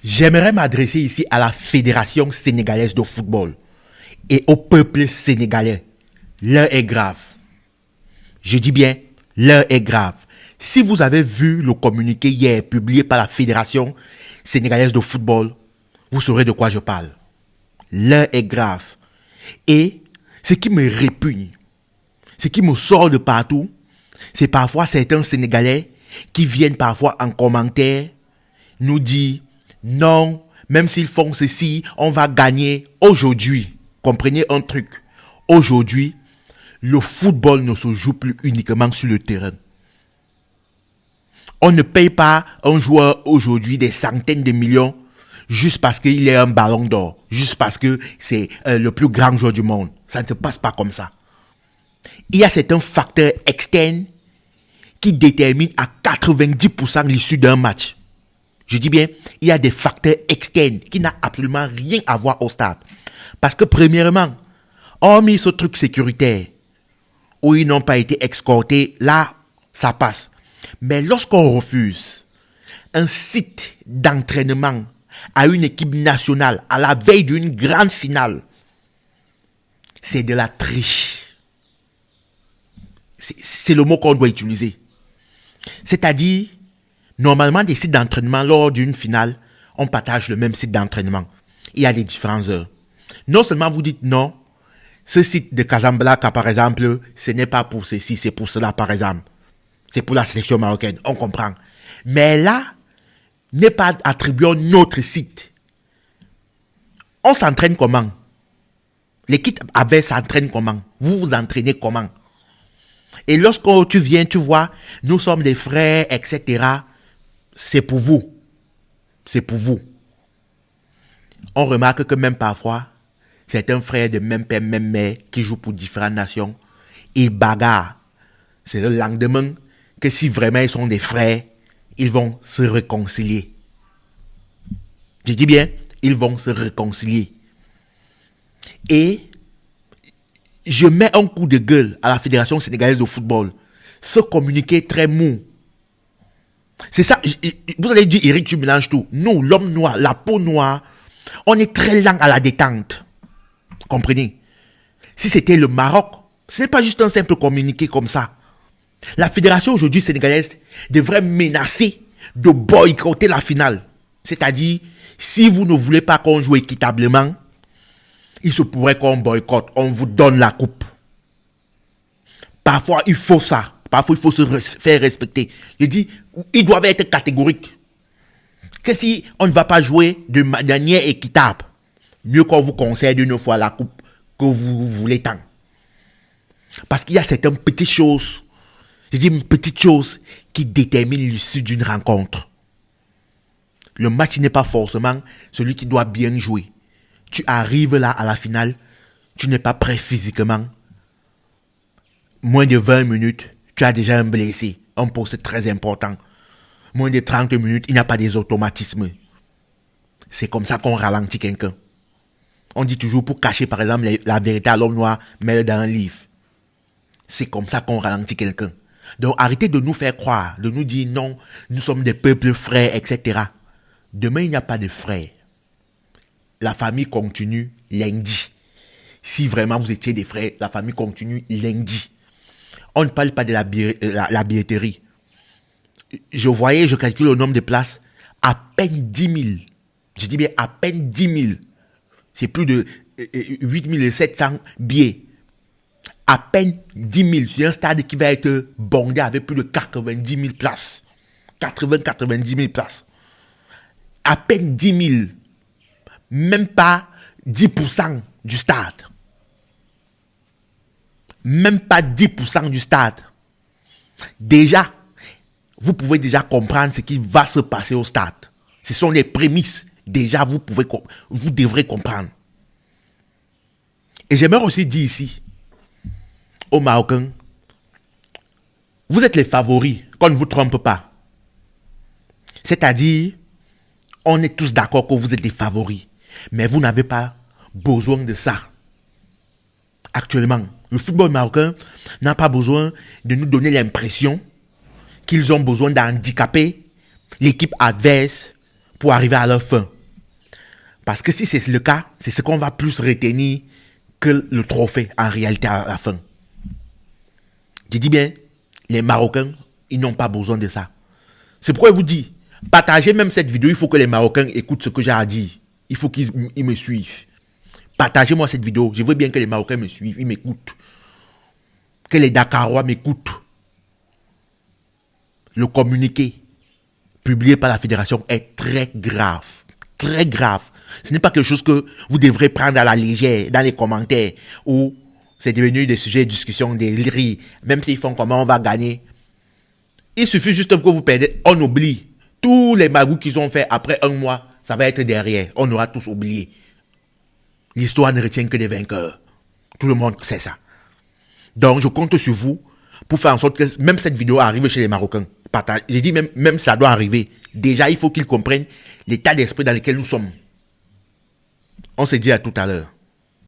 J'aimerais m'adresser ici à la Fédération sénégalaise de football et au peuple sénégalais. L'heure est grave. Je dis bien, l'heure est grave. Si vous avez vu le communiqué hier publié par la Fédération sénégalaise de football, vous saurez de quoi je parle. L'heure est grave. Et ce qui me répugne, ce qui me sort de partout, c'est parfois certains Sénégalais qui viennent parfois en commentaire nous dire non, même s'ils font ceci, on va gagner. Aujourd'hui, comprenez un truc, aujourd'hui, le football ne se joue plus uniquement sur le terrain. On ne paye pas un joueur aujourd'hui des centaines de millions juste parce qu'il est un ballon d'or, juste parce que c'est le plus grand joueur du monde. Ça ne se passe pas comme ça. Il y a certains facteurs externes qui déterminent à 90% l'issue d'un match. Je dis bien, il y a des facteurs externes qui n'ont absolument rien à voir au stade. Parce que premièrement, hormis ce truc sécuritaire, où ils n'ont pas été escortés, là, ça passe. Mais lorsqu'on refuse un site d'entraînement à une équipe nationale à la veille d'une grande finale, c'est de la triche. C'est le mot qu'on doit utiliser. C'est-à-dire, normalement, des sites d'entraînement, lors d'une finale, on partage le même site d'entraînement. Il y a des différentes heures. Non seulement vous dites non, ce site de Casablanca, par exemple, ce n'est pas pour ceci, c'est pour cela, par exemple. C'est pour la sélection marocaine, on comprend. Mais là, n'est pas attribué notre site. On s'entraîne comment? L'équipe avec s'entraîne comment? Vous vous entraînez comment? Et lorsque tu viens, tu vois, nous sommes des frères, etc. C'est pour vous. C'est pour vous. On remarque que même parfois, certains frères de même père, même mère, qui jouent pour différentes nations, ils bagarrent. C'est le lendemain que si vraiment ils sont des frères, ils vont se réconcilier. Je dis bien, ils vont se réconcilier. Et je mets un coup de gueule à la Fédération sénégalaise de football. Ce communiqué très mou. C'est ça, vous allez dire, Eric, tu mélanges tout. Nous, l'homme noir, la peau noire, on est très lent à la détente. Comprenez? Si c'était le Maroc, ce n'est pas juste un simple communiqué comme ça. La fédération aujourd'hui sénégalaise devrait menacer de boycotter la finale. C'est-à-dire, si vous ne voulez pas qu'on joue équitablement, il se pourrait qu'on boycotte, on vous donne la coupe. Parfois, il faut ça. Parfois, il faut se faire respecter. Je dis, ils doivent être catégoriques. Que si on ne va pas jouer de manière équitable, mieux qu'on vous concède une fois la coupe que vous voulez tant. Parce qu'il y a certaines petites choses, je dis une petite chose qui détermine l'issue d'une rencontre. Le match n'est pas forcément celui qui doit bien jouer. Tu arrives là à la finale, tu n'es pas prêt physiquement. Moins de 20 minutes, tu as déjà un blessé. Un poste très important. Moins de 30 minutes, il n'y a pas des automatismes. C'est comme ça qu'on ralentit quelqu'un. On dit toujours pour cacher par exemple la vérité à l'homme noir, mets-le dans un livre. C'est comme ça qu'on ralentit quelqu'un. Donc arrêtez de nous faire croire, de nous dire non, nous sommes des peuples frères, etc. Demain, il n'y a pas de frères. La famille continue lundi. Si vraiment vous étiez des frères, la famille continue lundi. On ne parle pas de la billetterie. Je calcule le nombre de places, à peine 10 000. Je dis bien à peine 10 000. C'est plus de 8 700 billets. À peine 10 000 sur un stade qui va être bondé avec plus de 90 000 places. 90 000 places. À peine 10 000. Même pas 10% du stade. Même pas 10% du stade. Déjà, vous pouvez déjà comprendre ce qui va se passer au stade. Ce sont les prémices. Déjà, vous devrez comprendre. Et j'aimerais aussi dire ici, aux Marocains, vous êtes les favoris, qu'on ne vous trompe pas. C'est-à-dire, on est tous d'accord que vous êtes les favoris. Mais vous n'avez pas besoin de ça. Actuellement, le football marocain n'a pas besoin de nous donner l'impression qu'ils ont besoin d'handicaper l'équipe adverse pour arriver à leur fin. Parce que si c'est le cas, c'est ce qu'on va plus retenir que le trophée en réalité à la fin. Je dis bien, les Marocains, ils n'ont pas besoin de ça. C'est pourquoi je vous dis, partagez même cette vidéo, il faut que les Marocains écoutent ce que j'ai à dire. Il faut qu'ils me suivent. Partagez-moi cette vidéo. Je veux bien que les Marocains me suivent, ils m'écoutent. Que les Dakarois m'écoutent. Le communiqué publié par la fédération est très grave. Très grave. Ce n'est pas quelque chose que vous devrez prendre à la légère dans les commentaires où c'est devenu des sujets de discussion, des rires. Même s'ils font comment on va gagner. Il suffit juste que vous perdez. On oublie. Tous les magouilles qu'ils ont fait après un mois, ça va être derrière. On aura tous oublié. L'histoire ne retient que des vainqueurs. Tout le monde sait ça. Donc, je compte sur vous pour faire en sorte que même cette vidéo arrive chez les Marocains. J'ai dit même ça doit arriver. Déjà, il faut qu'ils comprennent l'état d'esprit dans lequel nous sommes. On se dit à tout à l'heure.